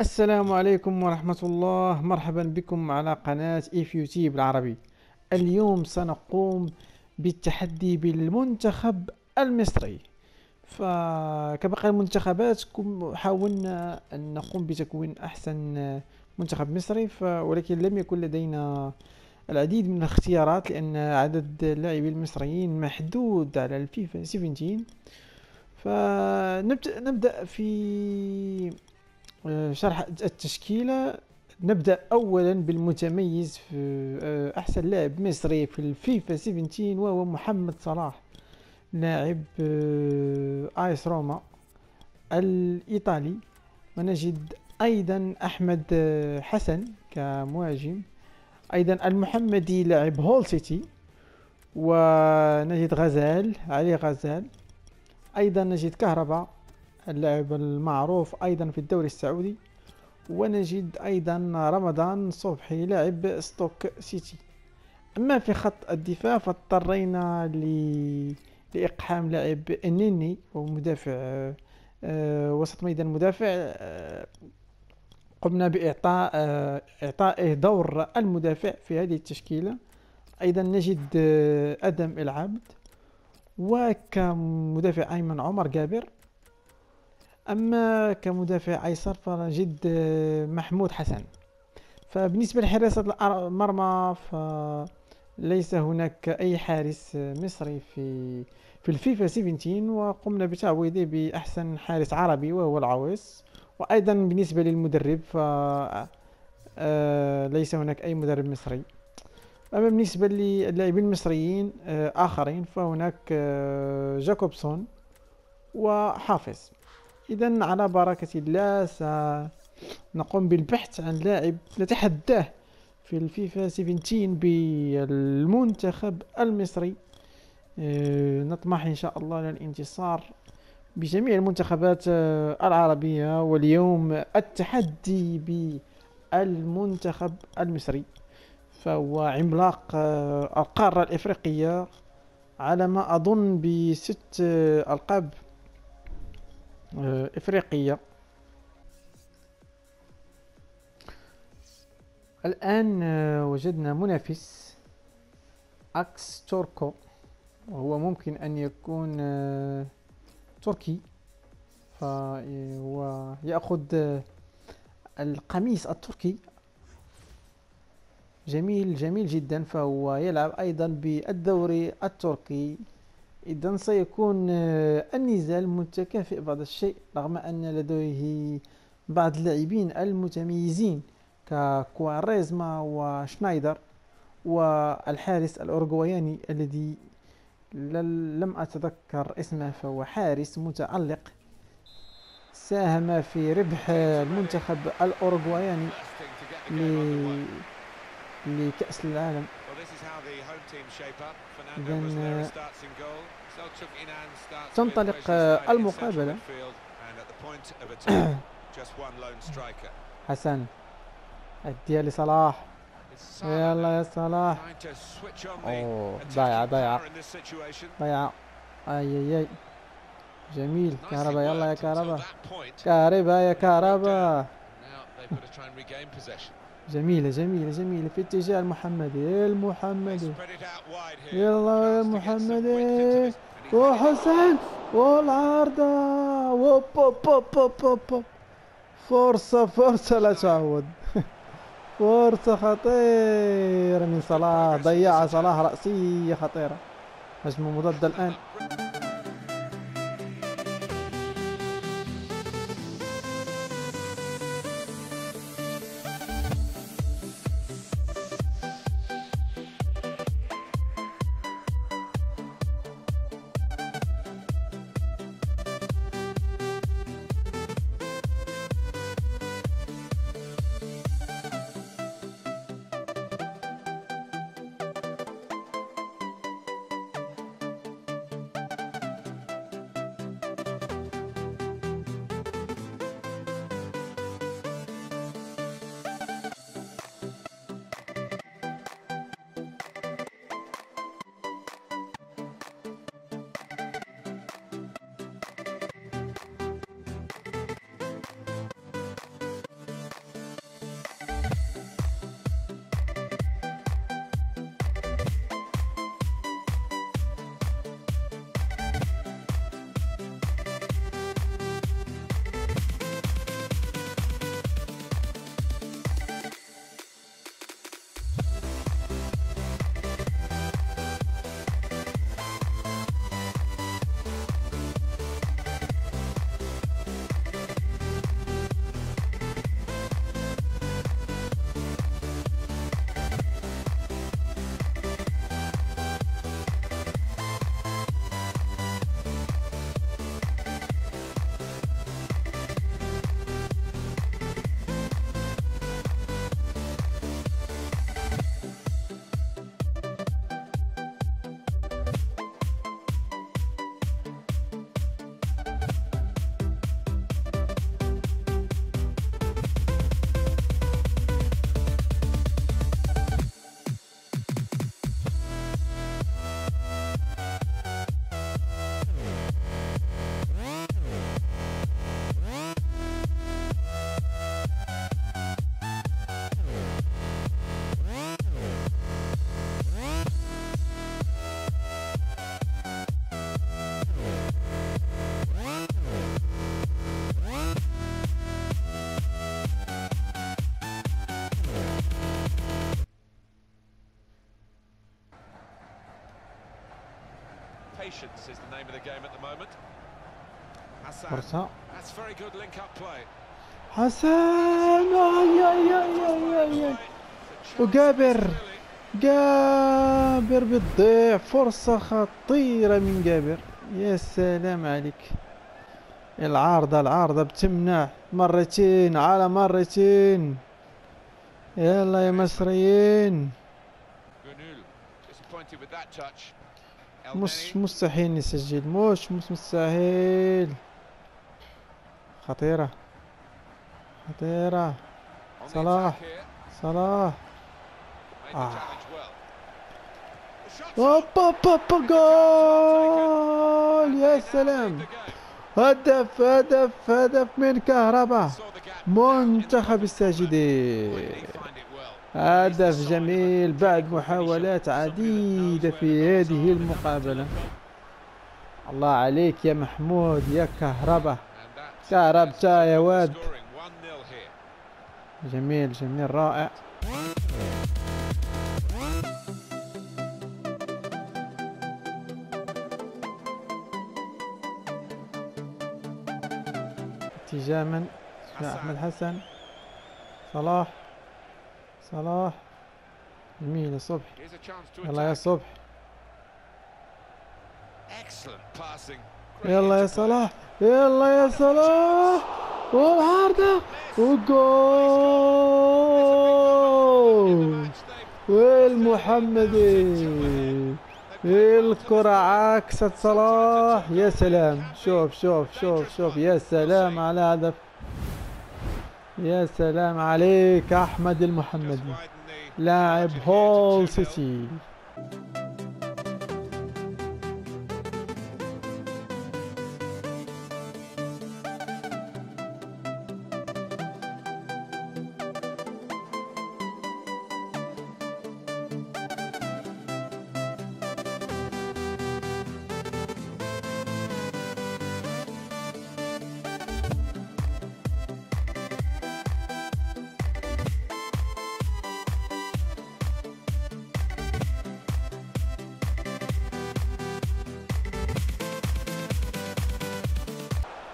السلام عليكم ورحمة الله، مرحبا بكم على قناة إيفيوتي بالعربي. اليوم سنقوم بالتحدي بالمنتخب المصري. فكباقي المنتخبات حاولنا أن نقوم بتكوين أحسن منتخب مصري، ولكن لم يكن لدينا العديد من الاختيارات لأن عدد اللاعبين المصريين محدود على الفيفا 17. فنبدأ في شرح التشكيلة. نبدأ أولا بالمتميز في أحسن لاعب مصري في الفيفا 17، وهو محمد صلاح، لاعب آيس روما الإيطالي. ونجد أيضا أحمد حسن كمهاجم، أيضا المحمدي لاعب هول سيتي. ونجد غزال، علي غزال. أيضا نجد كهربا، اللاعب المعروف أيضا في الدوري السعودي. ونجد أيضا رمضان صبحي لاعب ستوك سيتي. أما في خط الدفاع فاضطرينا لإقحام لاعب النني ومدافع، وسط ميدان مدافع. قمنا بإعطاء إعطائه دور المدافع في هذه التشكيلة. أيضا نجد أدم العبد، وكمدافع أيمن عمر جابر. أما كمدافع أيسر فنجد محمود حسن. فبالنسبة لحراسة المرمى فليس هناك أي حارس مصري في الفيفا 17، وقمنا بتعويضه بأحسن حارس عربي وهو العويس. وأيضا بالنسبة للمدرب ليس هناك أي مدرب مصري. أما بالنسبة للاعبين المصريين آخرين فهناك جاكوبسون وحافظ. إذا على بركة الله سنقوم بالبحث عن لاعب نتحداه في الفيفا 17 بالمنتخب المصري. نطمح إن شاء الله للانتصار بجميع المنتخبات العربية. واليوم التحدي بالمنتخب المصري، فهو عملاق القارة الإفريقية على ما أظن ب6 ألقاب إفريقية. الآن وجدنا منافس أكس توركو، وهو ممكن أن يكون تركي، فهو يأخذ القميص التركي. جميل جميل جدا، فهو يلعب أيضا بالدوري التركي. إذن سيكون النزال متكافئ بعض الشيء، رغم أن لديه بعض اللاعبين المتميزين ككواريزما وشنايدر، والحارس الأورجواياني الذي لم أتذكر اسمه، فهو حارس متألق ساهم في ربح المنتخب الأورجواياني لكأس العالم. إذن تنطلق المقابلة. حسن اديها لصلاح، يلا يا صلاح. اوه ضايعة ضايعة ضايعة. اي اي جميل كهربا، يلا يا كهربا، كهربا يا كهربا. جميلة جميلة جميلة في اتجاه المحمدي. يلا يا محمدي، وحسن والعارضة، ووب بوب بوب بوب بوب بوب. فرصة فرصة لا تعود. فرصة خطيرة من صلاح، ضيعها صلاح، رأسية خطيرة. هجمة مضادة الآن. فرصة حسن. اي وجابر بتضيع فرصة خطيرة من جابر. يا سلام عليك. العارضة بتمنع مرتين على مرتين. يلا يا مصريين. مش مستحيل نسجل، مش مستحيل. خطيرة صلاح جول. يا سلام. هدف من كهرباء منتخب الساجدين. هدف جميل بعد محاولات عديدة في هذه المقابلة. الله عليك يا محمود يا كهرباء. كهربتا يا واد. جميل رائع. اتجاما أحمد حسن. صلاح جميل يا صبح. يلا يا صبح. يلا يا صلاح والعارضة وجول. والمحمدي الكرة عكست صلاح. يا سلام. شوف يا سلام على هدف. يا سلام عليك أحمد المحمدي لاعب هول سيتي.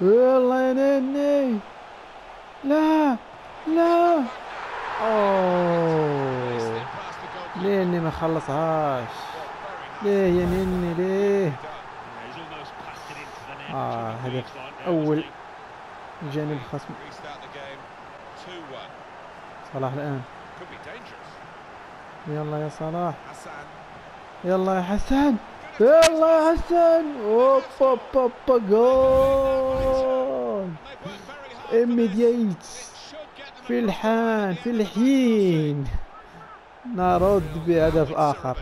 يلا يا نني. لا اوه نني ما خلصهاش. ليه يا نني ليه؟ هدف اول جانب الخصم. صلاح الان. يلا يا صلاح. يلا يا حسن. اوبا جول. إميديت في الحين نرد بهدف آخر.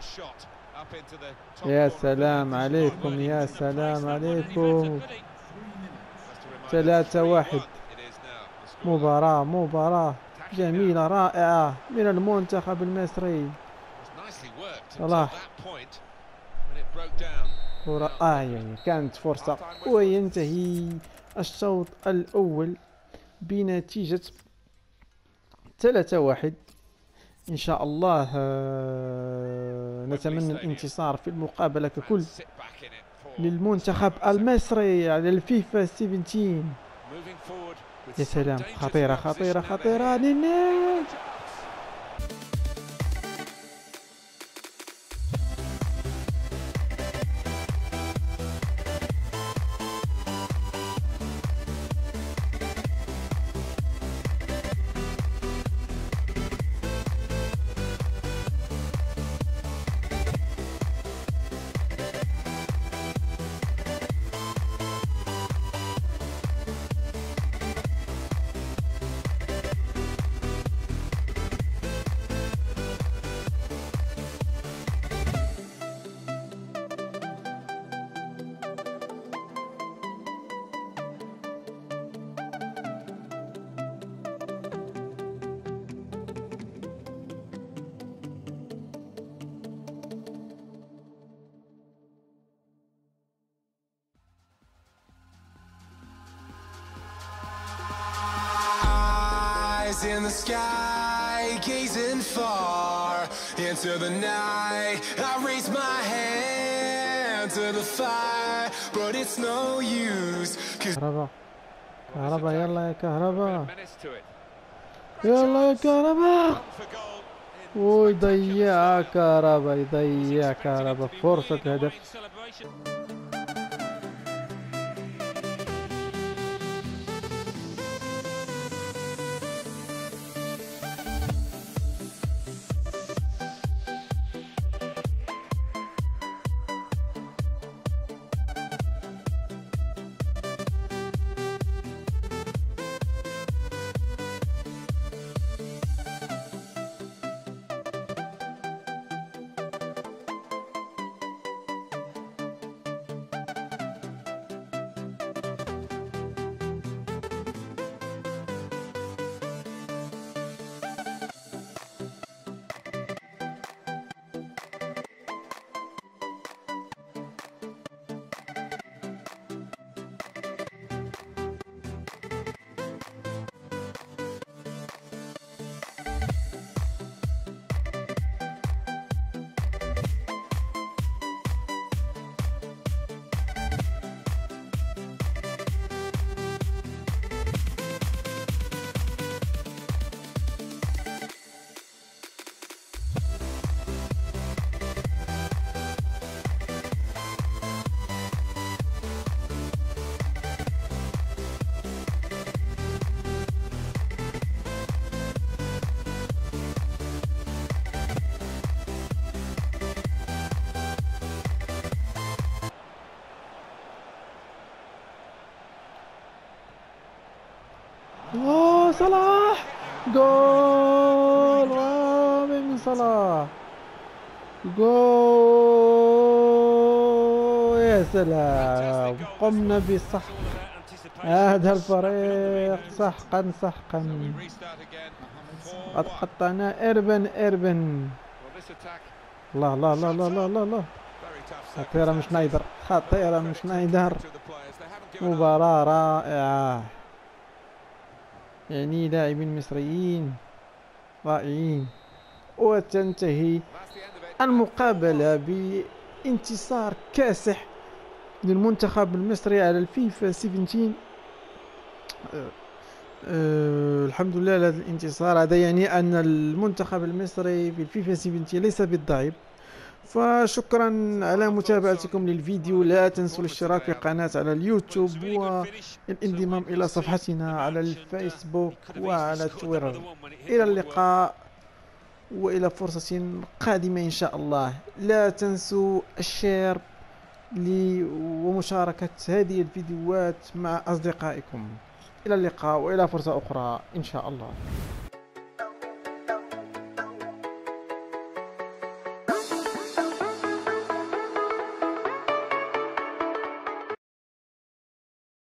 يا سلام عليكم 3-1. مباراة جميلة رائعة من المنتخب المصري. صلاح كرة يعني كانت فرصة. وينتهي الشوط الأول بنتيجة 3-1. إن شاء الله نتمنى الانتصار في المقابلة ككل للمنتخب المصري على الفيفا 17. يا سلام. خطيرة نيني. In the sky, gazing far into the night, I raise my hand to the fire, but it's no use. كهربا كهربا، يلا يا كهربا، يلا يا كهربا. ويضيع كهربا، يضيع كهربا فرصة هدف. اوه صلاح، جول رائع من صلاح، جول يا سلام. قمنا بسحق هذا الفريق سحقا سحقا. قد قطعنا إربن. الله الله الله الله الله الله، خطيرة من شنايدر، خطيرة من شنايدر. مباراة رائعة، يعني لاعبين مصريين رائعين. وتنتهي المقابلة بانتصار كاسح للمنتخب المصري على الفيفا 17. الحمد لله على هذا الانتصار. هذا يعني أن المنتخب المصري في الفيفا 17 ليس بالضعيف. فشكرا على متابعتكم للفيديو. لا تنسوا الاشتراك في القناة على اليوتيوب والانضمام إلى صفحتنا على الفيسبوك وعلى تويتر. إلى اللقاء وإلى فرصة قادمة إن شاء الله. لا تنسوا الشير ومشاركة هذه الفيديوهات مع أصدقائكم. إلى اللقاء وإلى فرصة أخرى إن شاء الله.